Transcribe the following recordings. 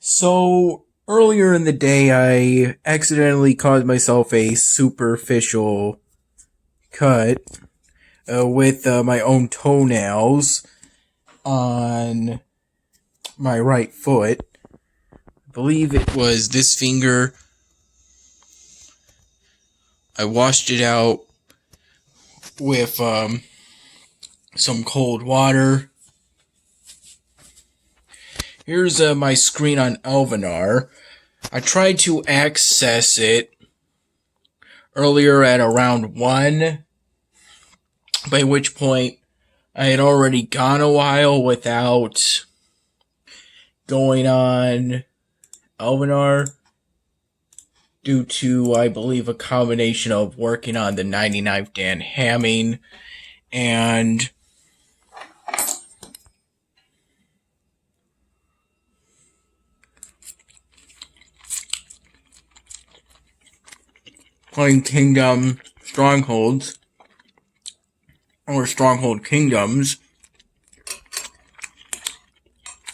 So earlier in the day, I accidentally caused myself a superficial cut with my own toenails on my right foot. I believe it was this finger. I washed it out with some cold water. Here's my screen on Elvenar. I tried to access it earlier at around 1, by which point I had already gone a while without going on Elvenar due to, I believe, a combination of working on the 99th Dan Hamming and playing Kingdom Strongholds or Stronghold Kingdoms,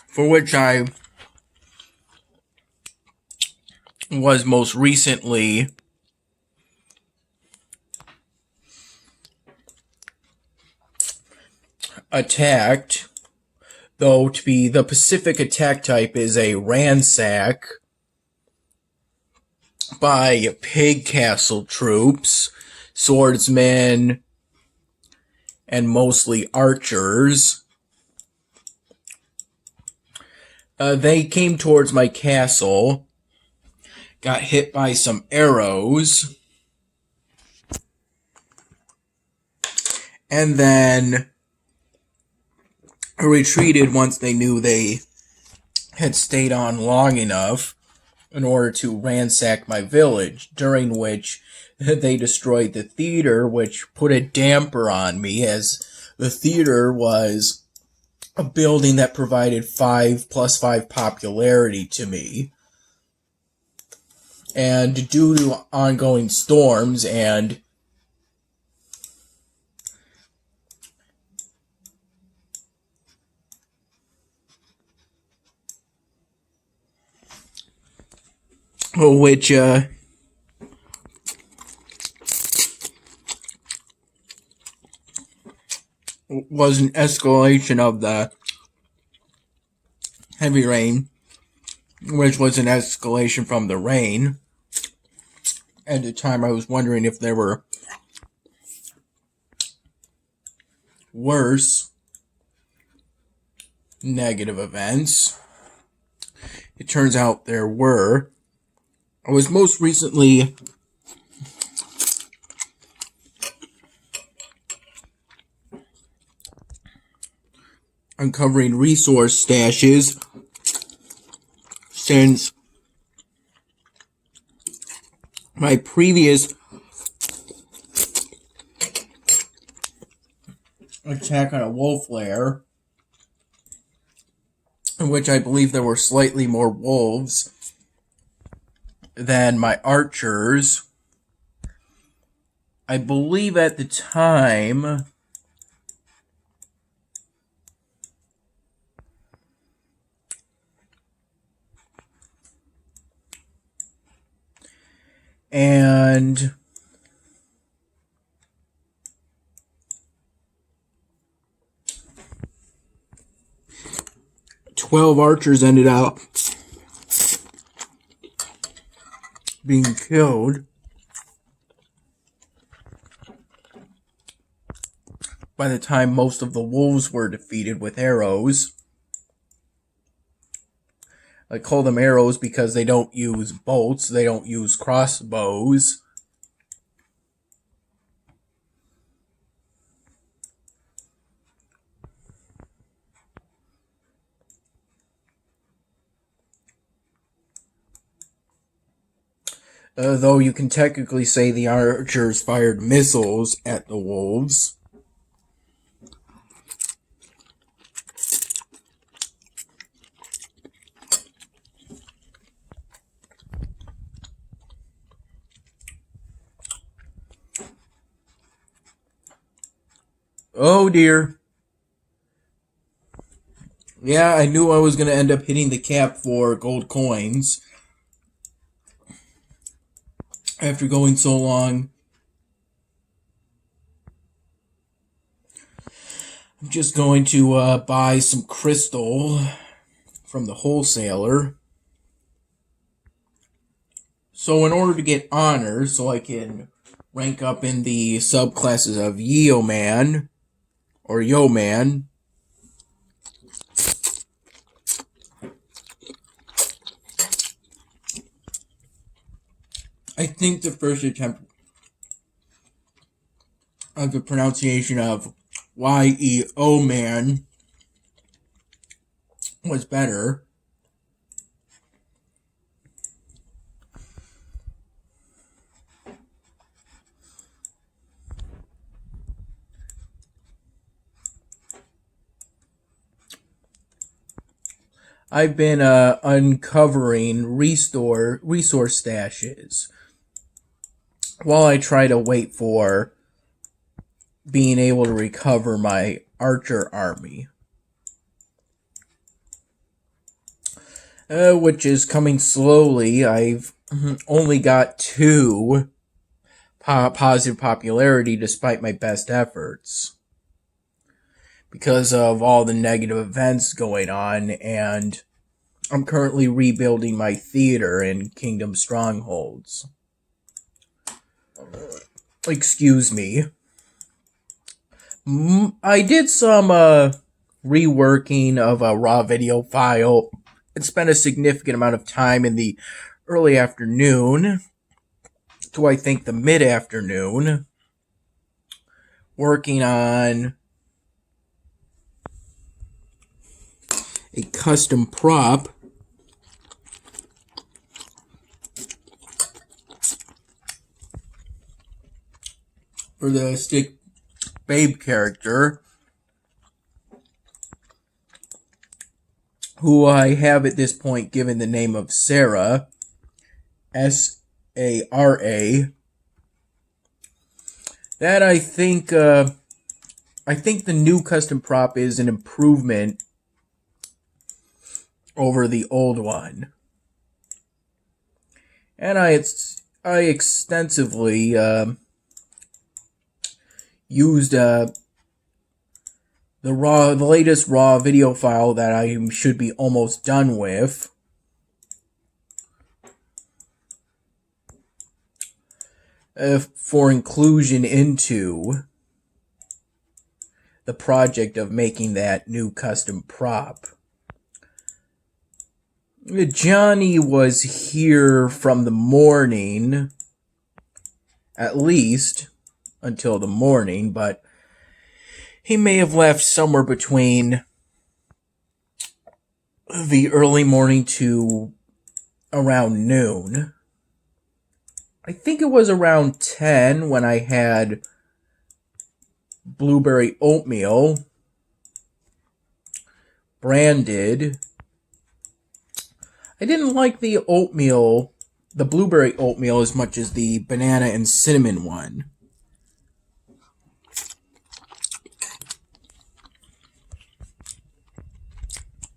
for which I was most recently attacked, though to be the Pacific attack type is a ransack by Pig Castle troops, swordsmen, and mostly archers. They came towards my castle, got hit by some arrows, and then retreated once they knew they had stayed on long enough in order to ransack my village, during which they destroyed the theater, which put a damper on me, as the theater was a building that provided 5+5 popularity to me. And due to ongoing storms and which was an escalation of the heavy rain, which was an escalation from the rain. At the time, I was wondering if there were worse negative events. It turns out there were. I was most recently uncovering resource stashes since my previous attack on a wolf lair, in which I believe there were slightly more wolves than my archers. I believe at the time and 12 archers ended up being killed by the time most of the wolves were defeated with arrows. I call them arrows because they don't use bolts, they don't use crossbows. Though you can technically say the archers fired missiles at the wolves. Oh dear. Yeah, I knew I was going to end up hitting the cap for gold coins after going so long. I'm just going to buy some crystal from the wholesaler. So in order to get honor, so I can rank up in the subclasses of Yeoman or Yeoman, I think the first attempt of the pronunciation of Y-E-O-Man was better. I've been uncovering resource stashes while I try to wait for being able to recover my archer army, which is coming slowly. I've only got 2 positive popularity despite my best efforts because of all the negative events going on, and I'm currently rebuilding my theater in Kingdom Strongholds. Excuse me. I did some reworking of a raw video file and spent a significant amount of time in the early afternoon to, I think, the mid-afternoon working on a custom prop for the Stick Babe character, who I have at this point given the name of Sarah, S-A-R-A. That I think the new custom prop is an improvement over the old one, and I extensively used the latest raw video file that I should be almost done with for inclusion into the project of making that new custom prop. Johnny was here from the morning, at least until the morning, but he may have left somewhere between the early morning to around noon. I think it was around 10 when I had blueberry oatmeal branded. I didn't like the blueberry oatmeal as much as the banana and cinnamon one.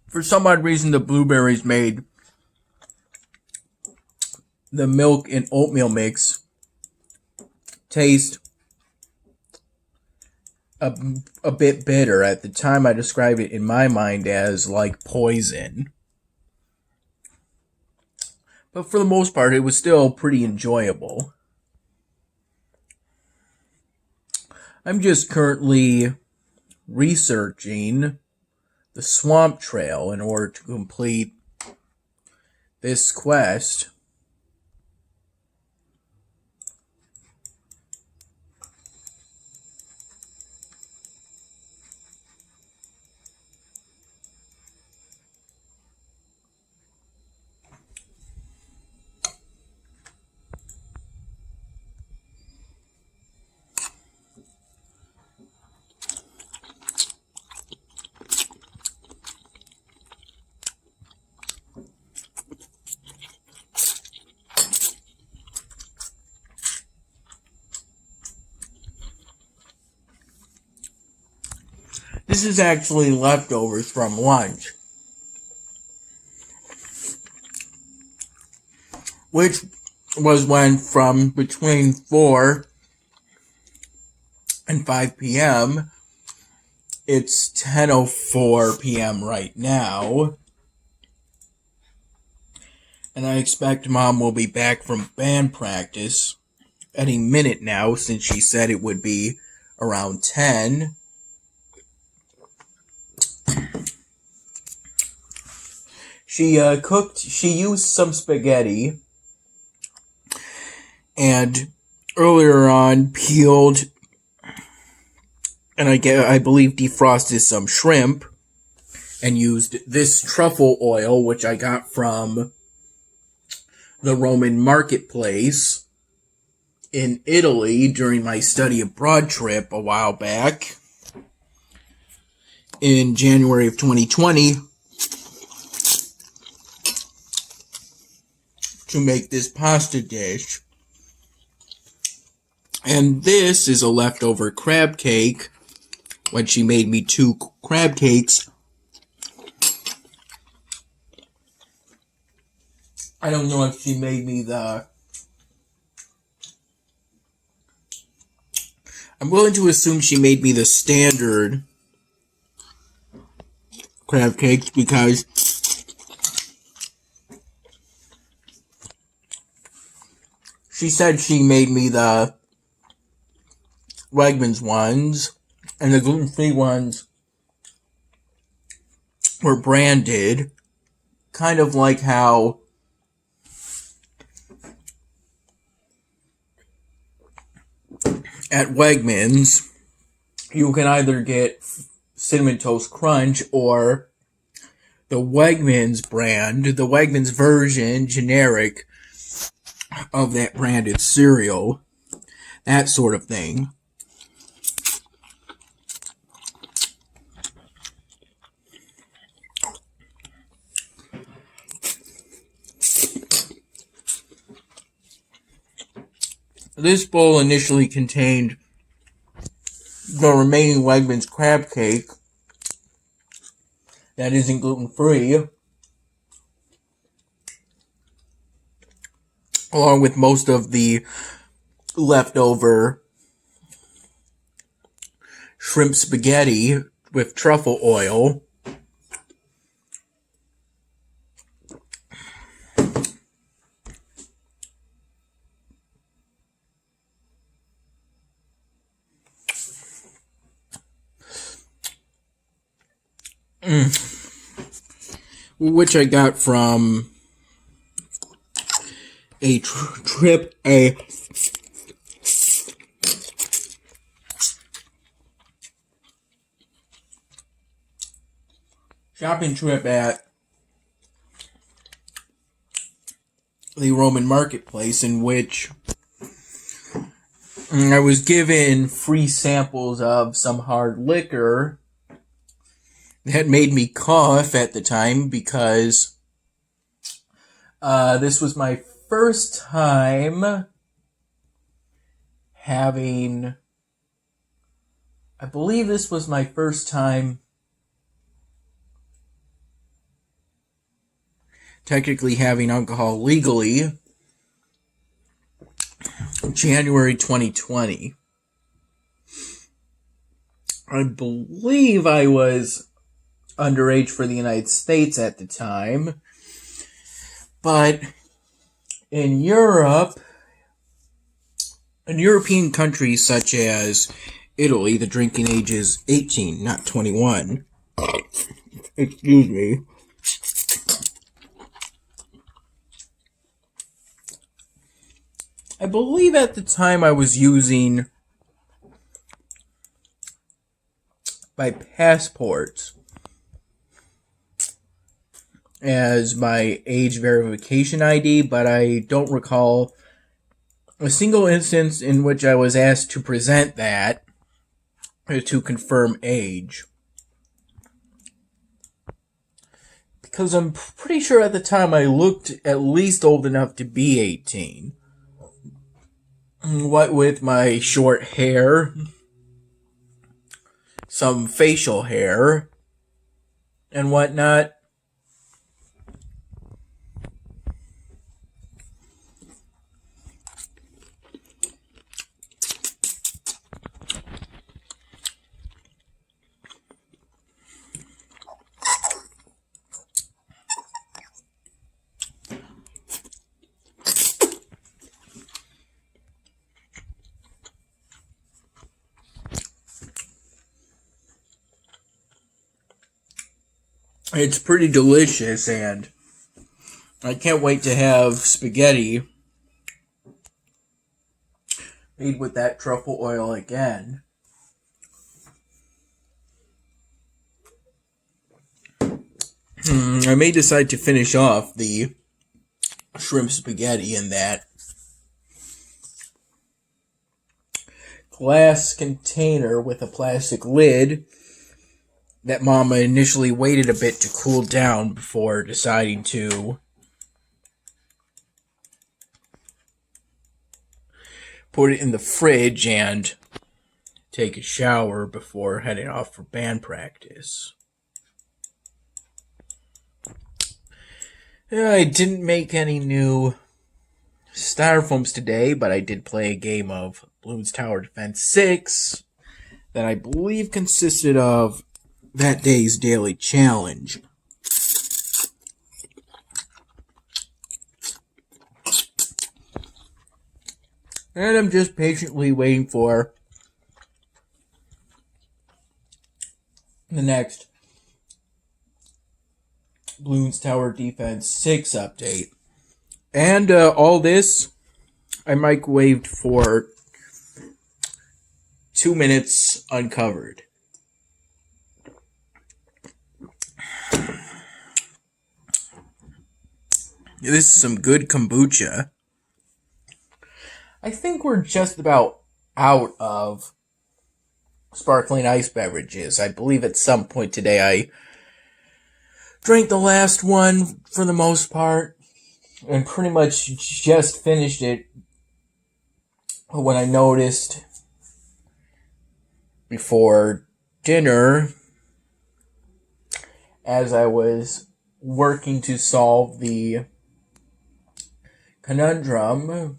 For some odd reason, the blueberries made the milk and oatmeal mix taste a bit bitter. At the time, I described it in my mind as like poison. But for the most part, it was still pretty enjoyable. I'm just currently researching the swamp trail in order to complete this quest. is actually leftovers from lunch, which was when from between 4 and 5 p.m. It's 10:04 p.m. right now. And I expect Mom will be back from band practice any minute now, since she said it would be around 10. She used some spaghetti and earlier on peeled and I believe defrosted some shrimp and used this truffle oil, which I got from the Roman marketplace in Italy during my study abroad trip a while back in January of 2020 to make this pasta dish. And this is a leftover crab cake when she made me 2 crab cakes. I don't know if she made me I'm willing to assume she made me the standard crab cakes because she said she made me the Wegmans ones, and the gluten-free ones were branded, kind of like how at Wegmans you can either get Cinnamon Toast Crunch or the Wegmans brand, the Wegmans version, generic of that branded cereal, that sort of thing. This bowl initially contained the remaining Wegmans crab cake that isn't gluten-free, along with most of the leftover shrimp spaghetti with truffle oil. Which I got from a shopping trip at the Roman marketplace, in which I was given free samples of some hard liquor that made me cough at the time because this was my first time having, I believe this was my first time technically having alcohol legally, January 2020. I believe I was underage for the United States at the time, but in Europe, in European countries such as Italy, the drinking age is 18, not 21. Excuse me. I believe at the time I was using my passport as my age verification ID, but I don't recall a single instance in which I was asked to present that to confirm age. Because I'm pretty sure at the time I looked at least old enough to be 18. What with my short hair some facial hair and whatnot. It's pretty delicious, and I can't wait to have spaghetti made with that truffle oil again. I may decide to finish off the shrimp spaghetti in that glass container with a plastic lid that Mama initially waited a bit to cool down before deciding to put it in the fridge and take a shower before heading off for band practice. I didn't make any new styrofoams today, but I did play a game of Bloons Tower Defense 6 that I believe consisted of that day's daily challenge. And I'm just patiently waiting for the next Bloons Tower Defense 6 update. And all this, I microwaved for 2 minutes uncovered. This is some good kombucha. I think we're just about out of sparkling ice beverages. I believe at some point today I drank the last one for the most part and pretty much just finished it when I noticed before dinner as I was working to solve the conundrum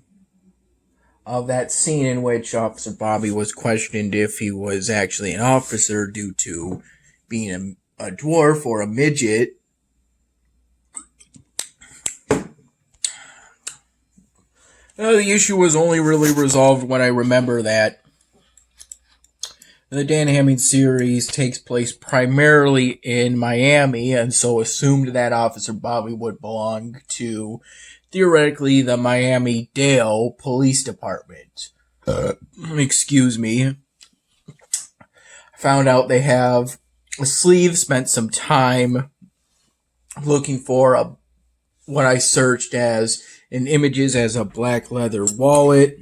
of that scene in which Officer Bobby was questioned if he was actually an officer due to being a dwarf or a midget. The issue was only really resolved when I remember that the Dan Hamming series takes place primarily in Miami, and so assumed that Officer Bobby would belong to, theoretically, the Miami-Dade Police Department. Excuse me. I found out they have a sleeve, spent some time looking for what I searched as in images as a black leather wallet.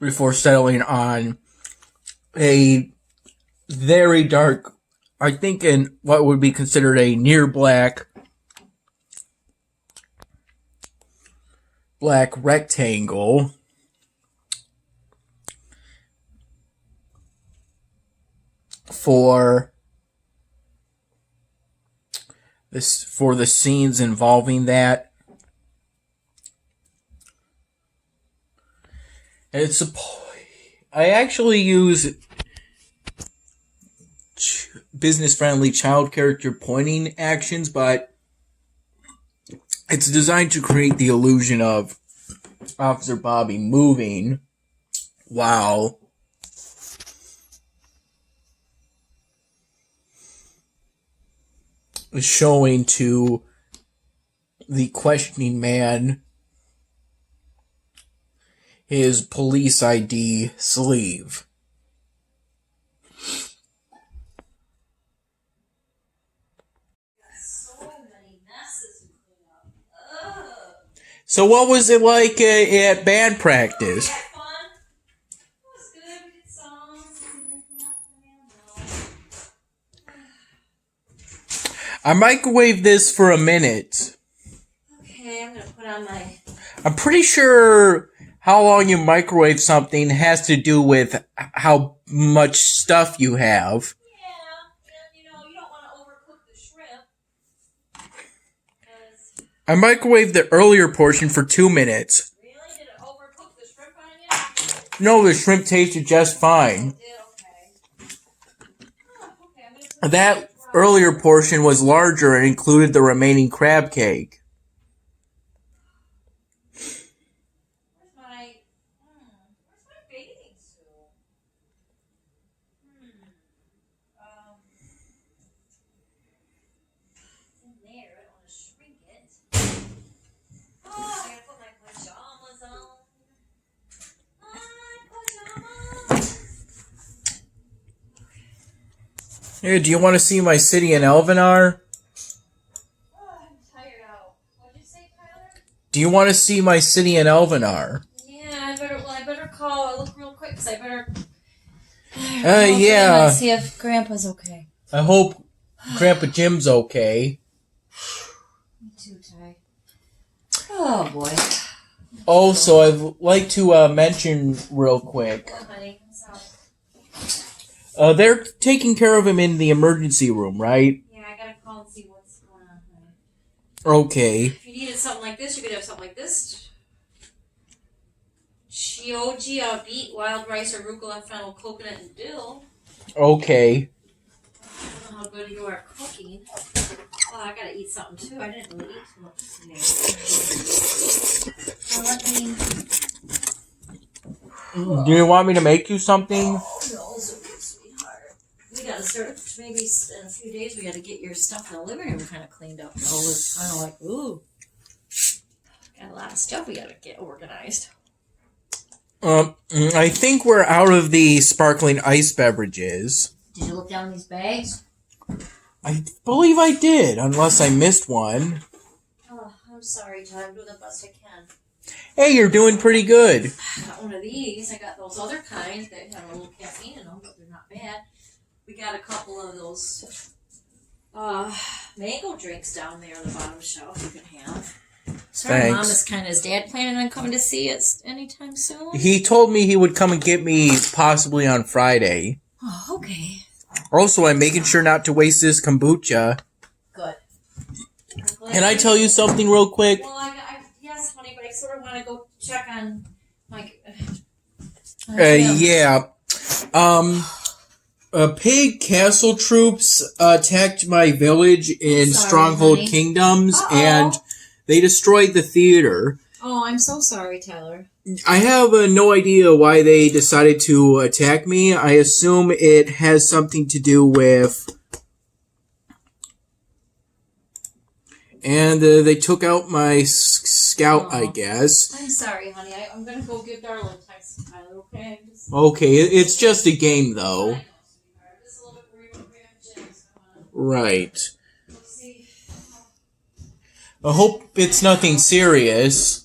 Before settling on a very dark, I think in what would be considered a near black rectangle for the scenes involving that. And I actually use business-friendly child character pointing actions, but it's designed to create the illusion of Officer Bobby moving while showing to the questioning man his police ID sleeve. So what was it like at band practice? I microwaved this for a minute. I'm pretty sure how long you microwave something has to do with how much stuff you have. Yeah, and you don't want to overcook the shrimp. I microwaved the earlier portion for 2 minutes. Really? Did it overcook the shrimp on you? No, the shrimp tasted just fine. That earlier portion was larger and included the remaining crab cake. Where's my bathing suit? It's in there. I don't want to shrink it. Oh, I gotta put my pajamas on. My pajamas. Hey, do you want to see my city in Elvenar? Oh, I'm tired out. What'd you say, Tyler? Do you want to see my city in Elvenar? Yeah, I better call. I'll look real quick because I better. Yeah. Let's see if Grandpa's okay. I hope Grandpa Jim's okay. Me too, Ty. Oh boy. Also, I'd like to mention real quick. Oh, honey, what's up? They're taking care of him in the emergency room, right? Yeah, I gotta call and see what's going on, honey. Okay. If you needed something like this, you could have something like this. Chioggia beet, wild rice, arugula, fennel, coconut, and dill. Okay. I don't know how good you are cooking. Oh, I gotta eat something too. I didn't really eat too much today. Do you want me to make you something? No, it's okay, sweetheart. We gotta start, maybe in a few days, we gotta get your stuff in the living room kind of cleaned up. So it's kind of like, ooh. Got a lot of stuff we gotta get organized. I think we're out of the sparkling ice beverages. Did you look down these bags? I believe I did, unless I missed one. Oh, I'm sorry, Todd. I'm doing the best I can. Hey, you're doing pretty good. I got one of these. I got those other kinds that have a little caffeine in them, but they're not bad. We got a couple of those mango drinks down there on the bottom shelf you can have. Sorry, Mom is kind of, is Dad planning on coming to see us anytime soon? He told me he would come and get me possibly on Friday. Oh, okay. Also, I'm making sure not to waste this kombucha. Good. Can I tell you something real quick? Well, yes, honey, but I sort of want to go check on my... Yeah. Pig castle troops attacked my village in Stronghold honey. Kingdoms, Uh-oh. and they destroyed the theater. Oh, I'm so sorry, Tyler. I have no idea why they decided to attack me. I assume it has something to do with... And they took out my scout, I guess. I'm sorry, honey. I'm going to go give Darla a text, Tyler, okay? Okay, it's just a game, though. Right. I hope it's nothing serious.